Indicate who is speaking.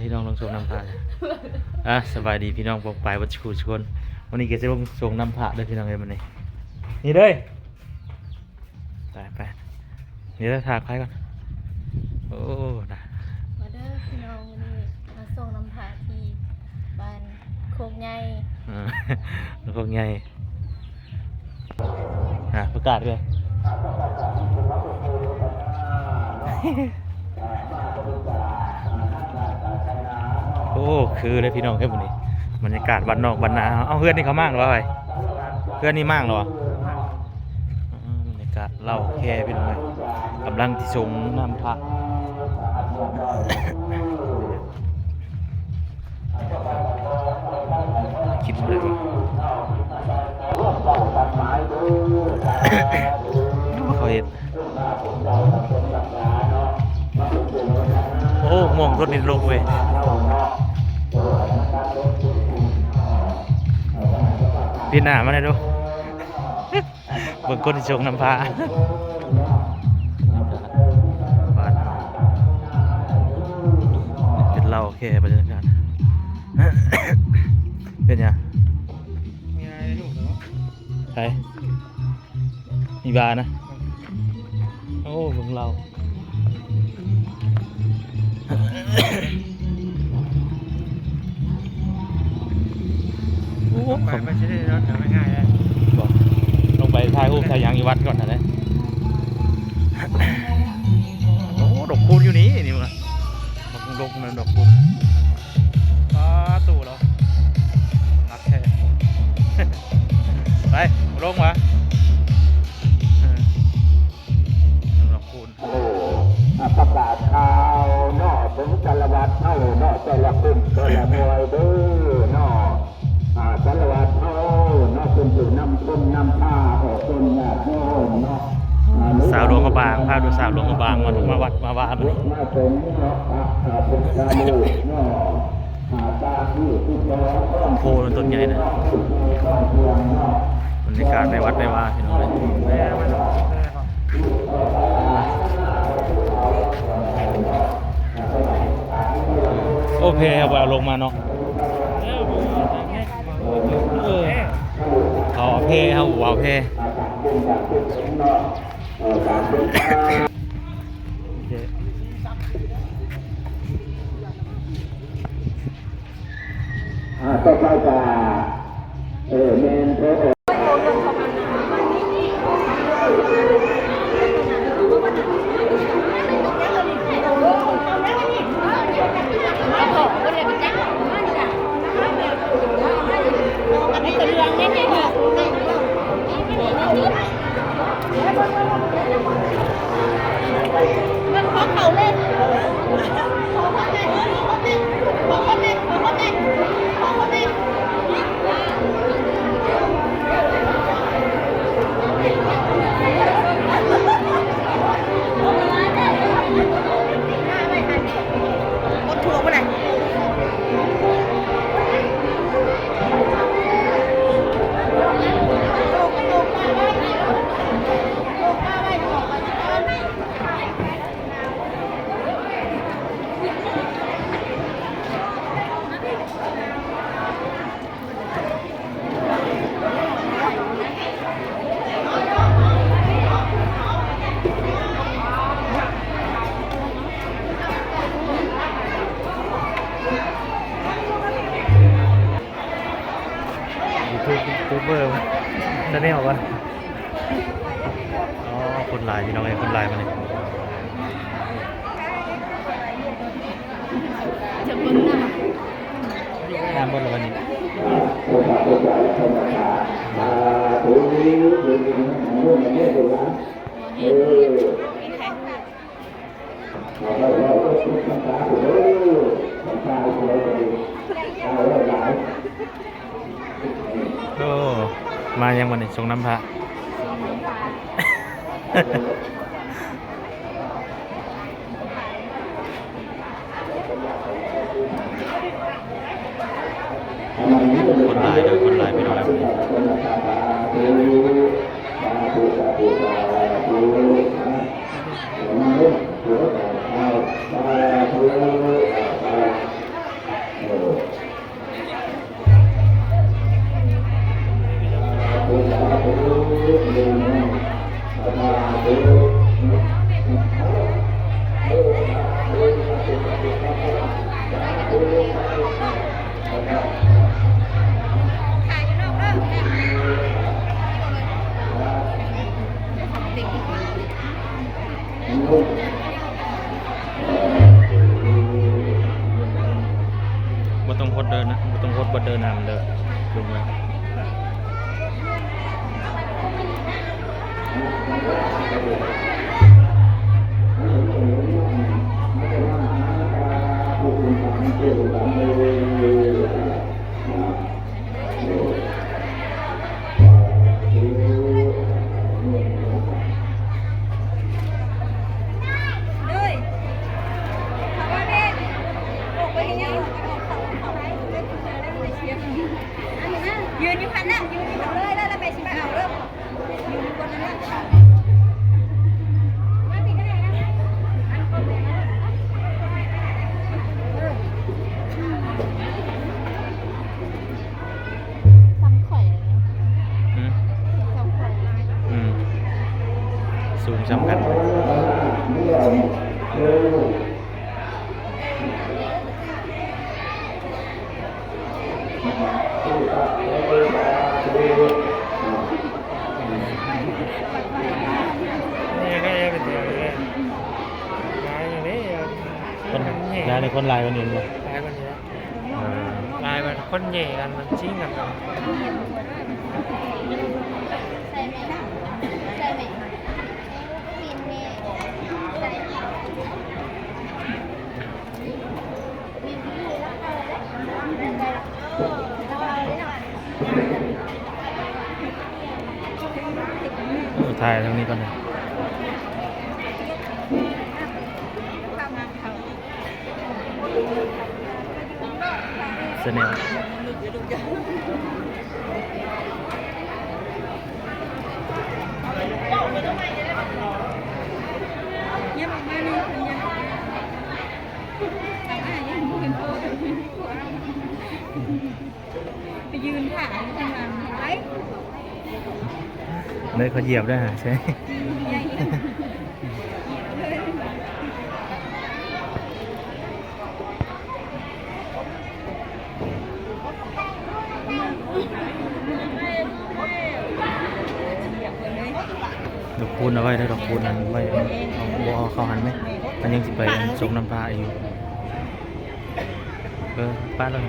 Speaker 1: พี่น้องลงส่งน้ำพระสบายดีพี่น้องปกปลายวัดชูชนวันนี้ก็จะลงส่งน้ำพระด้วยพี่น้องเลยวันนี้นี่เลยไปเดี๋ยวจะถากใครก่อนโอ้นะ
Speaker 2: มาเด้อพี่น้องวันนี้มาส่งน้ำพระที่บ้านโคกใหญ่
Speaker 1: แล้วก็ไงประกาศเลยโอ้คือเลยพี่น้องแค่วันนี้บรรยากาศวันนอกวันนาเอาเพื่อนนี่เขามั่งหรอไอ้เพื่อนนี่มั่งหรอบรรยากาศเล่าแค่พี่น้องเลยกำลังที่ส่งน้ำพระคิดเลยวะเขาเห็นโอ้มองรถนินลงเว้ยปีหน้ามาเลยดูเบิ่งคนที่ชงน้ำพาเป็นเราโอเคบรรยากาศเป็นยังมีอะไรลูกเหรอใครมีบานะโอ้เบิ่งเราไปไม่ใช่ได้รถไม่ง่ายเลยบอกลงไปถ่ายรูปถ่ายยังอยู่วัดก่อนนะเนี่ยโอ้ดอกคูณอยู่นี่นี่มั้งดอกนั่นดอกคูณตู่แล้วรักแค่ไปลงวะดอกคูณ
Speaker 3: ประกาศข่าวนอกถึงสารวัตรเท่านอกแต่ละคุ้มแต่ละมวยเด้อนอกสารวัตรเท่านอกเป็นสื่อนำต้นนำผ้าออกต้นหญ้าโน่นอก
Speaker 1: สาวหลวงกระบางพาดูสาวหลวงกระบางมาวัดมาว่ามัน
Speaker 3: มาเป็นนอกเป็นกาลูนอกตาที่
Speaker 1: โพต้นใหญ่นะบรรยากาศในวัดในว่าเห็นไหมโอเคเอาลงมาเนาะเอาเพเอาหัวเพ
Speaker 3: ต่อไปจะเมนโปร
Speaker 1: ยูทูบเบอร์จะได้ออกวะอ๋อคนไลน์พี่น้องไอ้คนไลน์มาเลย
Speaker 2: จะเบิ่งหน้า
Speaker 1: น้ำบนวันนี้ก็มายังวันนี้ส่งน้ำพระคนลายเด้อคนลายพี่น้องแล้ว บ่ต้องพดเดินนะบ่ต้องพดบ่เดินนำเด้อลงแล้ว
Speaker 4: ยืนอยู่พันน่ะยืนอยู่พันเลยแล้วไปชิมเอาเริ่มยืนอยู่บนนั้นน่ะมาปิดได้นะอันก็เลยนะ
Speaker 2: ซ้ำข่อยเลยนะ
Speaker 1: อืม
Speaker 2: ซ้ำข่อย
Speaker 1: อืมสูงสำคัญไหม
Speaker 5: นี่ก็ยังเป็นเดียวเลยลายอย่างนี้
Speaker 1: คนย้ายในคนลายคนอื่นบ่
Speaker 5: ลายมันเยอะ
Speaker 1: เออ
Speaker 5: ลายมันคนใหญ่กันมันชิงกันกัน
Speaker 2: ใส่ไหมใส่ไหมปีนเมย์ใส่ปีนที่แล้วก็ได้
Speaker 1: ถ่ายทางนี้ก่อนนะเสนอ
Speaker 4: ไปยืนถ่ายที่มันไว้
Speaker 1: เลยเขาเหยียบได้ใช่ไหม ดอกคูณเอาไว้ได้ดอกคูณนั้นไว้เอาบ่เอาเข้าหันไหมมันยังสิไปส่งน้ำปลาอยู่ป้าเลย